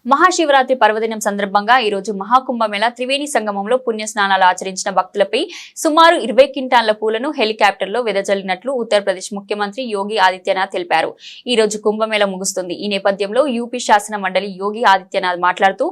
మహాశివరాత్రి పర్వదినం సందర్భంగా ఈ రోజు మహాకుంభమేళ త్రివేణి సంగమంలో పుణ్యస్నానాలు ఆచరించిన భక్తులపై సుమారు 20 క్వింటాళ్ల పూలను హెలికాప్టర్లో వెదజల్లినట్లు ఉత్తరప్రదేశ్ ముఖ్యమంత్రి యోగి ఆదిత్యనాథ్ తెలిపారు. ఈ రోజు కుంభమేళ ముగుస్తుంది. ఈ నేపథ్యంలో యూపీ శాసన మండలి యోగి ఆదిత్యనాథ్ మాట్లాడుతూ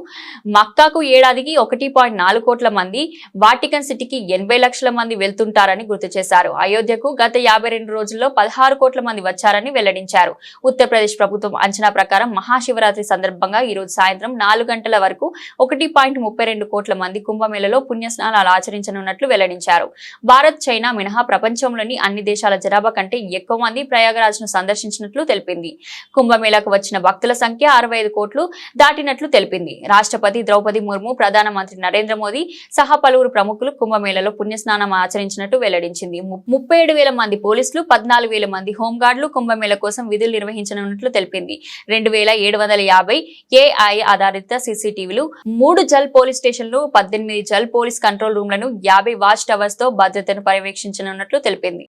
మక్కాకు ఏడాదికి 1.4 కోట్ల మంది, వాటికన్ సిటీకి 80 లక్షల మంది వెళ్తుంటారని గుర్తు చేశారు. అయోధ్యకు గత 52 రోజుల్లో 16 కోట్ల మంది వచ్చారని వెల్లడించారు. ఉత్తరప్రదేశ్ ప్రభుత్వం అంచనా ప్రకారం మహాశివరాత్రి సందర్భంగా ఈ రోజు సాయంత్రం 4 గంటల వరకు 1.32 కోట్ల మంది కుంభమేళలో పుణ్యస్నానాలు ఆచరించనున్నట్లు వెల్లడించారు. భారత్, చైనా మినహా ప్రపంచంలోని అన్ని దేశాల జనాభా కంటే ఎక్కువ మంది ప్రయాగరాజ్ ను సందర్శించినట్లు తెలిపింది. కుంభమేళకు వచ్చిన భక్తుల సంఖ్య 65 కోట్లు దాటినట్లు తెలిపింది. రాష్ట్రపతి ద్రౌపది ముర్ము, ప్రధానమంత్రి నరేంద్ర మోదీ సహా పలువురు ప్రముఖులు కుంభమేళలో పుణ్యస్నానం ఆచరించినట్టు వెల్లడించింది. 37,000 మంది పోలీసులు, 14,000 మంది హోంగార్డులు కుంభమేళ కోసం విధులు నిర్వహించనున్నట్లు తెలిపింది. 2,750 AI ఆధారిత సీసీటీవీలు, 3 జల్ పోలీస్ స్టేషన్లు, 18 జల్ పోలీస్ కంట్రోల్ రూమ్లను, 50 వాచ్ టవర్స్ తో భద్రతను పర్యవేక్షించనున్నట్లు తెలిపింది.